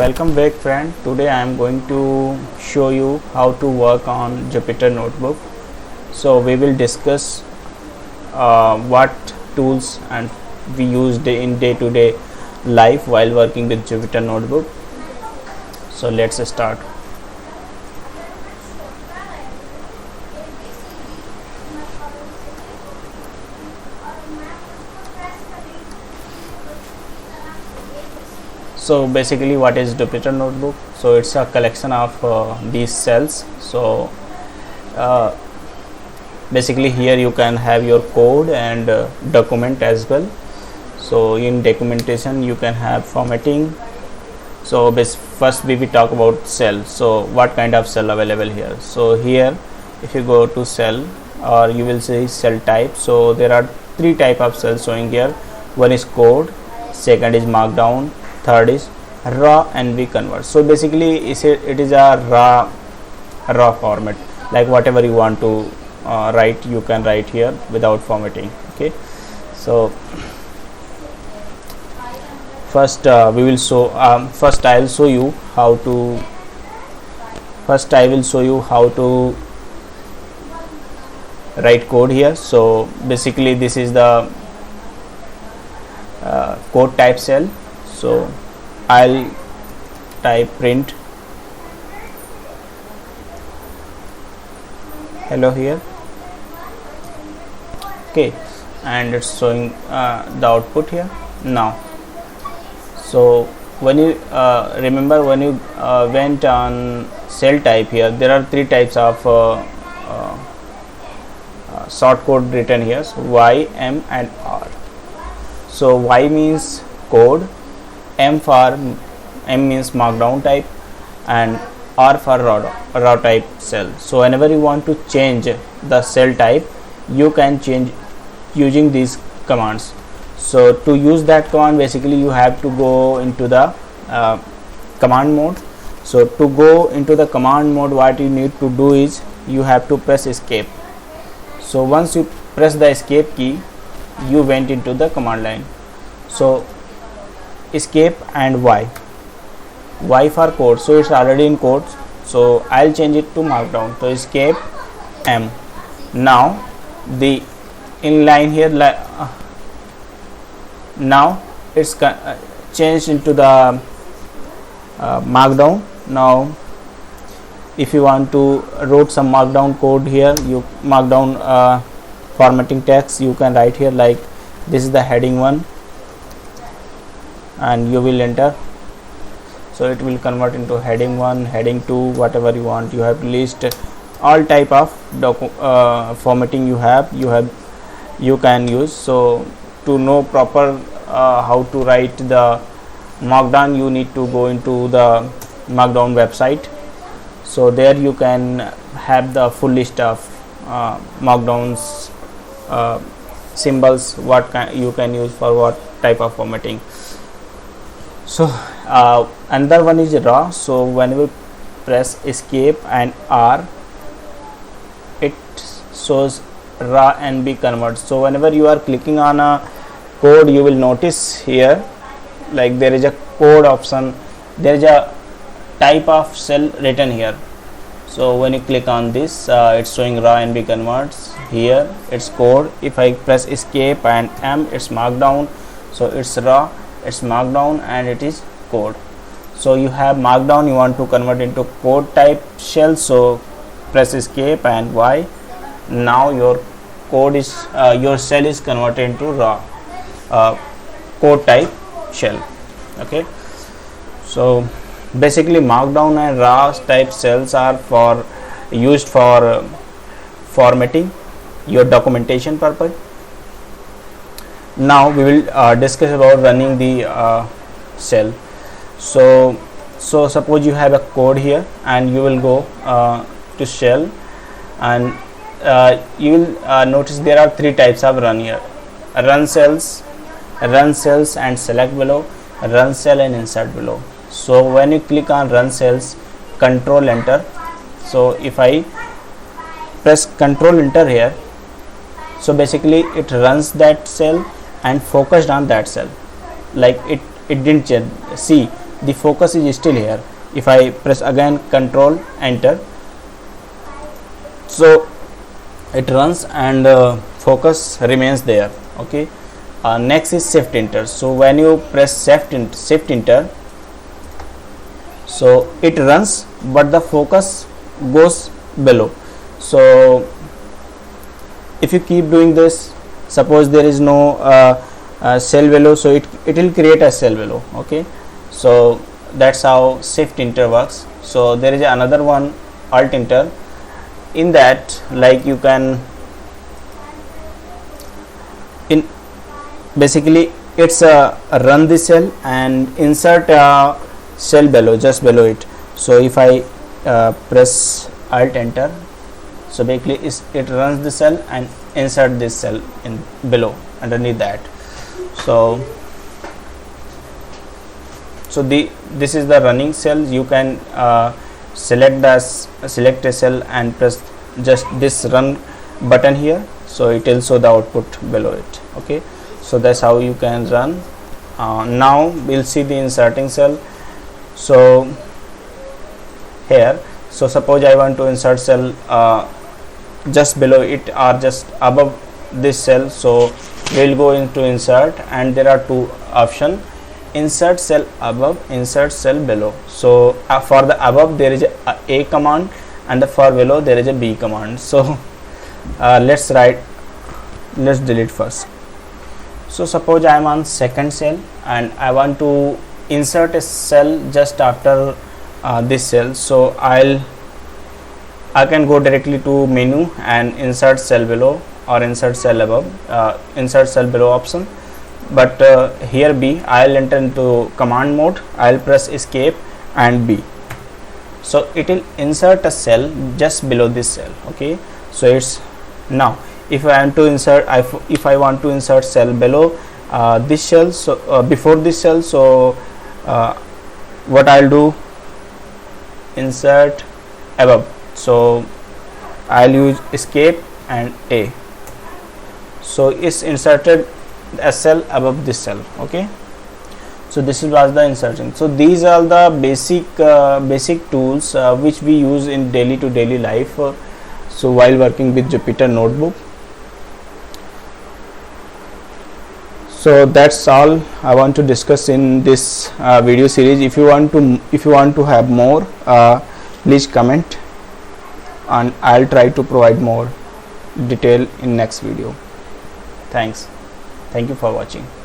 Welcome back friend. Today I am going to show you how to work on Jupyter Notebook. So we will discuss what tools and we use in day-to-day life while working with Jupyter Notebook. So let's start. So basically what is Jupyter Notebook? So it's a collection of these cells. So basically here you can have your code and document as well. So in documentation you can have formatting. So first we will talk about cell. So what kind of cell available here? So here if you go to cell, or you will see cell type. So there are three type of cells showing here. One is code, second is markdown, third is raw NV convert. So basically it is a raw format, like whatever you want to write you can write here without formatting. Okay, so first we will show first I will show you how to write code here. So basically this is the code type cell. So I'll type print hello here. Okay, and it's showing the output here now. So when you remember when you went on cell type here, there are three types of short code written here. So Y, M and R. So Y means code, M means markdown type, and R for raw type cell. So whenever you want to change the cell type, you can change using these commands. So to use that command, basically you have to go into the command mode. So to go into the command mode, what you need to do is you have to press escape. So once you press the escape key, you went into the command line. So escape and Y for code. So it's already in code, so I'll change it to markdown. So escape M. Now the inline here now it's changed into the markdown. Now if you want to write some markdown code here, you markdown formatting text you can write here, like this is the heading 1 and you will enter. So it will convert into heading 1, heading 2, whatever you want. You have to list all type of formatting you can use. So to know proper how to write the markdown, you need to go into the markdown website. So there you can have the full list of markdowns symbols, what you can use for what type of formatting. So another one is raw. So when we press escape and R, it shows raw NB convert. So whenever you are clicking on a code, you will notice here like there is a code option, there is a type of cell written here. So when you click on this, it's showing raw NB converts. Here it's code. If I press escape and M, it's markdown. So it's raw, it's markdown, and it is code. So you have markdown, you want to convert into code type shell. So press escape and Y. Now your code is your cell is converted into raw code type shell. Okay, so basically markdown and raw type cells are used for formatting your documentation purpose. Now we will discuss about running the cell. So suppose you have a code here and you will go to shell, and you will notice there are three types of run here: run cells and select below, run cell and insert below. So when you click on run cells, control enter. So if I press control enter here, so basically it runs that cell and focused on that cell. Like it didn't change. See, the focus is still here. If I press again Control Enter, so it runs and focus remains there. Okay. Next is Shift Enter. So when you press Shift Enter, so it runs but the focus goes below. So if you keep doing this, suppose there is no cell below, so it will create a cell below. Okay, so that's how Shift Enter works. So there is another one, Alt Enter. In that, like, you can basically it's run the cell and insert a cell below, just below it. So if I press Alt Enter, so basically it runs the cell and insert this cell in below underneath that. So this is the running cell. You can select a cell and press just this run button here, so it will show the output below it. Okay, so that's how you can run. Now we'll see the inserting cell. So here, so suppose I want to insert cell just below it or just above this cell, so we'll go into insert and there are two options: insert cell above, insert cell below. So for the above there is a command and for below there is a B command. So let's delete first. So suppose I am on second cell and I want to insert a cell just after this cell. So I can go directly to menu and insert cell below or insert cell above, insert cell below option. But here B, I'll enter into command mode. I'll press escape and B. So it will insert a cell just below this cell. Okay, so it's now if I want to insert, if I want to insert cell below this cell, so before this cell, so what I'll do, insert above. So I'll use escape and A. So it's inserted a cell above this cell. Okay, so this was the insertion. So these are the basic tools which we use in daily to daily life. So while working with Jupyter Notebook. So that's all I want to discuss in this video series. If you want to have more, please comment and I'll try to provide more detail in next video. Thank you for watching.